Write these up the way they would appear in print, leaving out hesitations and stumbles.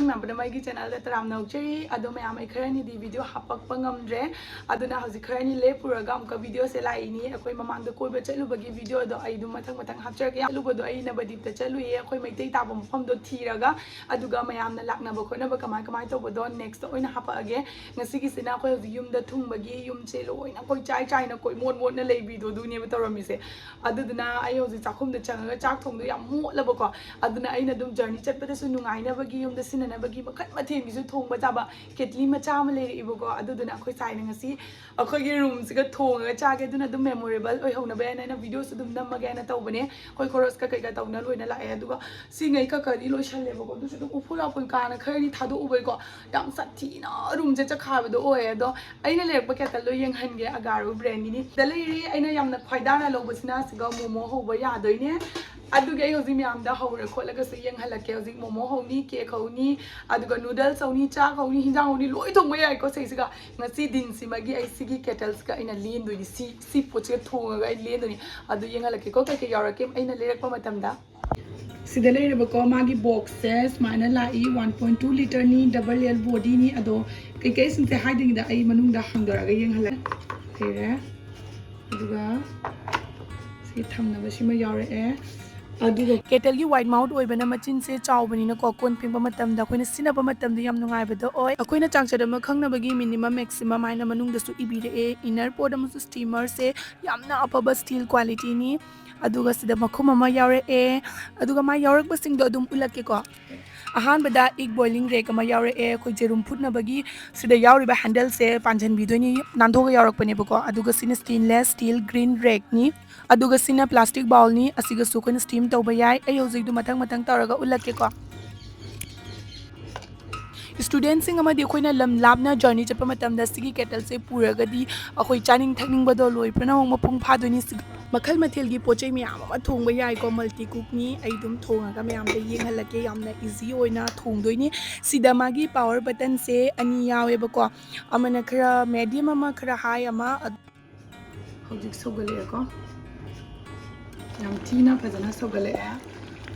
Ma'am मई channel तराम नौचरी मैम खरनी वीडियो हापक नमद्रे हजी खरनी लेपुरगा वीडियो से लाइनी अखोई ममांग कोई चलुबगी वीडियो मथंग मथंग हापचरगे लुबदो नवदीप चलुए अखोई मैतै ताब मफमदो थीरगा मैम लाक्नब खोनब कमाय कमाय तौबदो नेक्स्ट हापगे ngasigisina अखोई हजी युमदा थुंबगी युमसे लोइना कोई चाय चायना कोई मोट मोटना लेबिदो दुनिया तौरमीसे हजी चाखुमदा चंगा चाक थोंदो याम मोटलबको जर्नी चटपदसु नुंगाइनबगी युमदा सिननबगी मखन मथेंगिसु थोंबा चाबा केटली मचा अमा लेरिबको अखोई साइना ngasi अखोई रूम सिगा थोंगा चागे मेमोरेबल ओइहौनबे आइना वीडियो सु नमगे ना तौबने अखोई खोरस का कई का तौना लोइना लाए सिंगै का कदी लोइसलेबको उफुला पुलकाना खरनी थादो उबैको याम साथीना रूम से चखाबदो ओए अइना लेरप केटल लो यंगहनगे अगारो ब्रांडनी दलेरी अइना यामना फायदाना लोबसिना सिगा मोमो होबा यादोइने हजी मैम हौर खोलगस यंगहलके हजी मोमो हौनी केक हौनी नूडल्स हौनी चाक हौनी हिंजांग हौनी लोई थोंबा याइको सैसिगा ngasi din simagi ai sigi kettles ka ina lien doi si poche thonga ai lien doi yंगहलके को kai yaurake aina lerakpa matamda sida leireba ko magi boxes mana lai 1.2 liter ni double L body ni kai sinte hiding da ai manung da hangdoraga yंगहलक tere aduga si thamna ba sima yaurake Kettle की white mouth ओइबना मचिन से चावबनिना को कोन पिंबा मतमदा अखोइना सिनबा मतमदा याम नुंगाइबदो ओइ अखोइना चांगचदमा खंगनबगी minimum maximum आइना मनुंगदसु इबिरे inner पोड अमसु steamer से यामना अफबा steel quality नि अदुगा सिदा मखुम अमा यावरे अदुगा मा यावरकबसिंगदो अदुम उलक्केको अहानबदा एक बॉइलिंग रेक अमा यावरे अखोइ जेरुम फुटनबगी सिदा यावरिबा हैंडल से पांजनबिदोनि नांदोगा यावरकपनेबको अदुगा सिना स्टेनलेस स्टील ग्रीन रेक नि अदुगा सिना प्लास्टिक बाउल नि असिगा सुकोइन स्टीम तौबा याय अय हौजिक मथंग मथंग तौरगा उलक्केको स्टूडेंट सिंग अमदी अखोइना लम लापना जर्नी चप्पा मतमदा सिगी केटल से पुरगदी अखोइ चानिंग थकनिंगबदो लोइप्रना मपुंग फादोनि मखल मथेलगी पोचै म्याम अमा थोंबा याइको मल्टी कुकनी अइदुम थोंगागा म्यामदा येंगहलके यामना इजी ओइना थोंदोइनी सिदा मागी पावर बटन से अनि यावेबको अमना खरा मीडियम अमा खरा हाई अमा हौजिक सौगलेको याम थीना फजना सौगले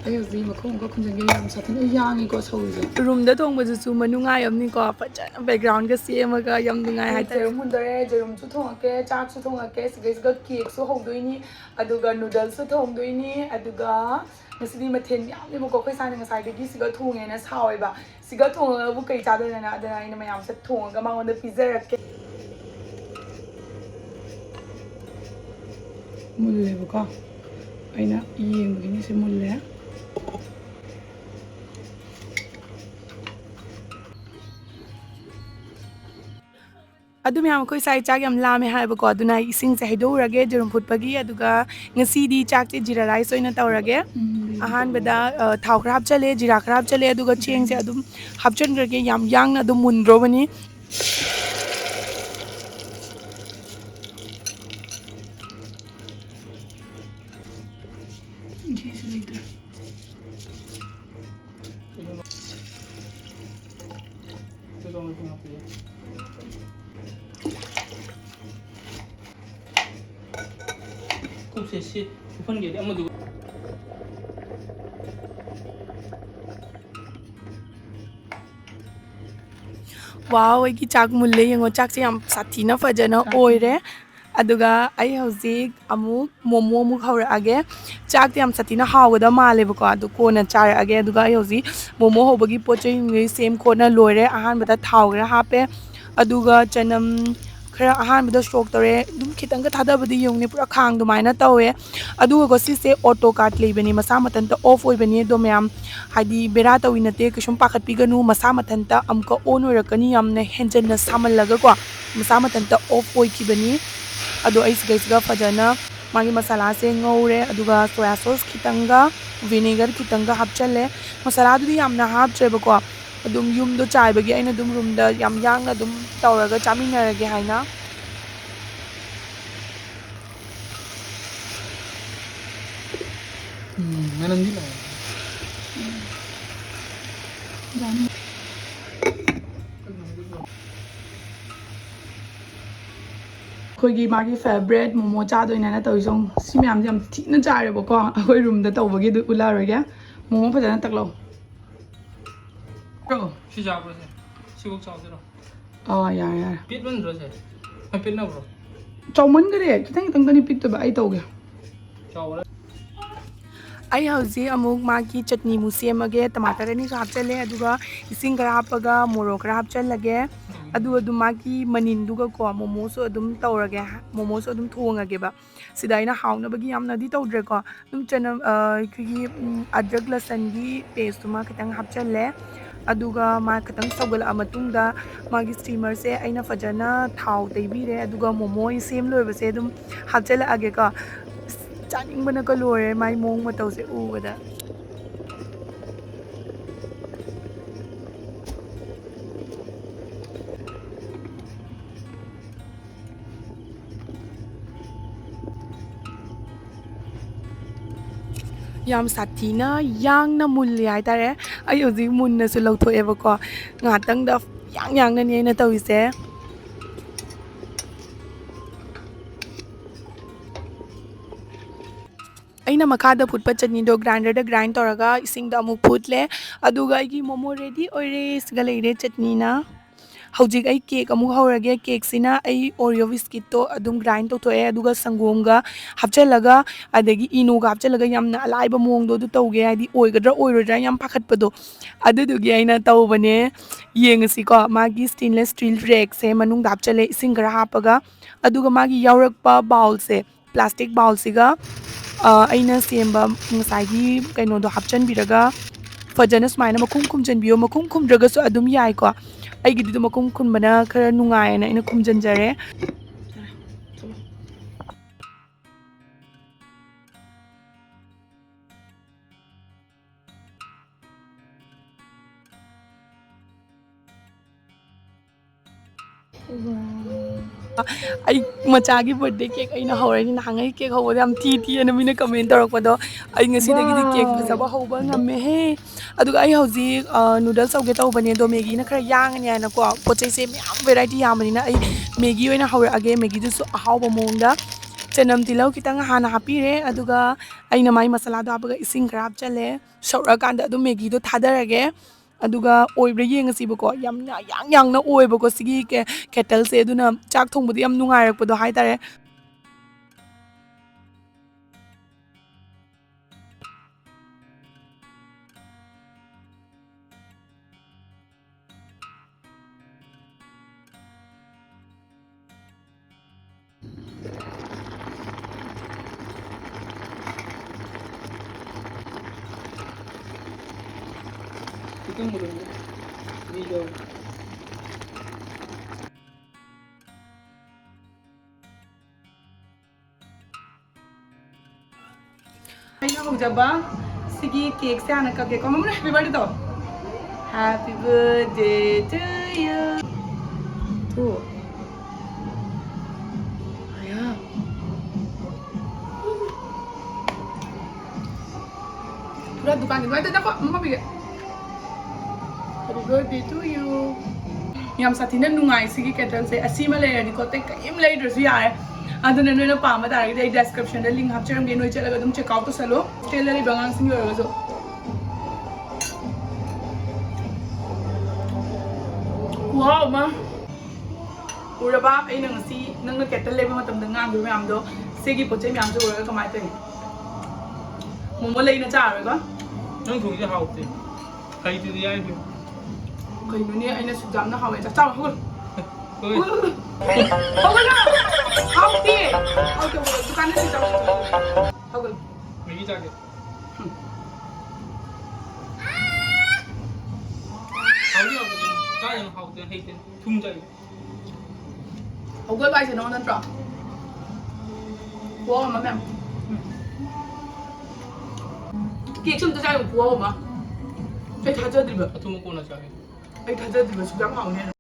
हजी मखोंग खुंजंगे याम साथन यांगीको सौजे रूम थोंबजु मनुंगायमनिको फजना बैकग्राउंड का सेमगा याम नुंगाय हाइते मुंदरे जेरुम सु थोंगके चाक सु थोंगके सिगैसगा केक सु हौदोइनी अदुगा नूडल्स सु थोंगदोइनी अदुगा ngasi mathen yamni mo ko khoi sa ngai sai de siga thonge na sawi ba siga thonga bu kai cha de na da ina mayam se thonga ma on the pizza rakke mulle bu ka aina yeng begini se mulle मैम अखोई साई चाक याम लामे हाइबको अदुना इसिंग से हैदोरगे जेरुम फुटपगी अदुगा ngasi चाक से जीरा rice ओइना तौरगे अहानबदा थाव खराब चले जीरा खराब चले अदुगा चेंग से अदुम हापचनग्रगे याम यांगना अदुम मुंद्रोबनी वाव की चाक मुल्ले यंगो चाक से याम साथीना फजना ओइरे अदुगा आई हौजिक अमुक मोमो अमुक हौरआगे चाक याम साथीना हावगदा मालेबको अदु कोना चारआगे अदुगा आई हौजि मोमो होबगी पोचै सेम कोना लोइरे अहानबदा थावगरा हापे अदुगा चनम खरा अहानबदा स्ट्रोक तोरे दुम खितंग थादबदी यंगने पुरा खांग दुमाइना तौवे अदुगा सिसे ऑटो कार्ट लेबनी मसा मतनता ऑफ ओइबनी दो मैम हाइदी बेरा तौइ नते कसुम पाखतपिगनु मसा मतनता अमका ऑन ओइरकनी यामना हेंजन सामलगा को मसा मतनता ऑफ ओइखिबनी अदो आइस गैसगा फजना मागी मसाला से ngौरे अदुगा सोया सॉस खितंगा विनेगर खितंगा हापचले मसाला दुदी यामना हापचेबको अदुम युमदो चाइबगी आइना दुम रूमदा याम यांगना दुम तौरगा चामिनरगे हाइना ननंदी ला अखोइगी मागी फेवरेट मोमो चादोइना तौइसों सि म्याम याम थिना चारेबको अखोइ रूम दा तौबगी दु उलारोगे मोमो फजना तकलो 시작으로세. 시국 자오더라. 야. 빛만 들어세. 한 빛나 bro. 저만 그래. 기탕이 픽도 봐. 아이 떠오게. 자오라. आई हौजी अमुक मागी चटनी मुसी अमगे टमाटर अनी सु हापचले अदुगा इसिंग खरा हापगा मोरो खरा हापचलगे अदु मागी मनिंदुगा को मोमो सु अदुम तौरगे मोमो सु अदुम थोंगगे बा सिदा इना हाउनबगी यामनादी तौद्रे को अदुम चना खिगी अदरक लसन गी पेस्ट मा खतंग हापचले अदुगा मा खतंग सौगला मतुंगदा मागी स्टीमर से आइना फजना थाव तैबीरे अदुगा मोमो सेम लोयबसे अदुम हापचले आगे का चानिंगबना का लोरे माई मोंग मतौसे उबदा याम साथीना यांगना मुल्ले हाइतारे आई हौजी मुन्नसु लौथोएबको ngahtangda yang na ni na tawise अना मखादा फुटप चटनीदो ग्राइंडर ग्राइंड तौरगा इसिंगदा अमुक फुटले अदुगा आइगी मोमो रेडी ओइरे सिगा लेरे चटनीना हौजिक आई केक अमुक हौरगे केक सिना आई ओरियो बिस्किट तो अदुम ग्राइंड तौथोए अदुगा संगोमगा हापचलगा अदगी इनोगा हापचलगा यामना अलाइबा मोंगदो दु तौगे हाइदि ओइगद्रा ओइरोद्रा याम पाखतपदो अदुदुगी आइना तौबने येंगसिको मागी स्टेनलेस स्टील रेक से मनुंग हापचले इसिंग खरा हापगा अदुगा मागी यावरकपा बाउल से प्लास्टिक बाउल सिगा अइना सेम्बा ngसाइगी कइनोदो हापचनबिरगा फजना स्माइना मखुम खुमजनबियो मखुम खुमद्रगसु अदुम याइको अइगिदिदो मखुम खुनबना खरा नुंगायना इना खुमजनजरे आई मचागी बर्थडे केक अइना हौरनि नांगै केक हौबो याम थी अना मिना कमेंट तौरकपदो आई ngasiदगी केक फजबा हौबा ngame हे अदुगा आई हौजी नूडल्स हौगे तौबने दो मैगी ना खरा यांगनि आना को पोचै से म्याम वेराइटी यामनिना आई मैगी ओइना हौरअगे मैगी दुसु अहावबा मोंगदा चनम तिलौ कितंग हाना हापीरे अदुगा अइना माई मसाला दो हापगा इसिंग खरा हापचले सौरा कांदा अदु मैगी दो थादरगे अदुगा ओइब्रे येंगसिबको यामना यांगना ओइबको सिगी केटल से अदुना चाक थोंबदि याम नुंगाइरकपदो हाइतारे Itu murung. Video. अइना हौजबा सिगी केक से आना का केक मम्मा हैप्पी बर्थडे तो हैप्पी बर्थडे टू यू तो आया पूरा दुकान के बाहर देखो मम्मा भी हैप्पी बर्थडे टू यू याम साथीना नुंगाई सिगी केटल से असीमा लेरनी कोते कयम लेद्रसु यारे अदुना नोइना पामा तारगदि आई डिस्क्रिप्शन दा लिंक हापचरमगे नोइ चलगा दुम चेक आउट तसलो स्टेल लै बंगांग सिंग ओरगसो वाओ मा उरबा अइना ngasi नंगना केटल लेबा मतमदा ngang du myam do segi pochai myam ju ओरगा कमाय तै मोमो लेना चारगो Nang thongji haute. Haiti di ai bi. कइनो ने अइना सुजामना हावे चा चाव होगल Oi. होगल ना हाउती हाउते दुकान से चाव होगल Megi jage. Haudi haute. Ka yang haute haite. Thum jage. होगल बाइ से नो नन ट्रा वो मा ma'am cake 좀 드자요 구워 마. 애 다져드려. Atu mo ko na jage. 애 다져드려 수장 하오네.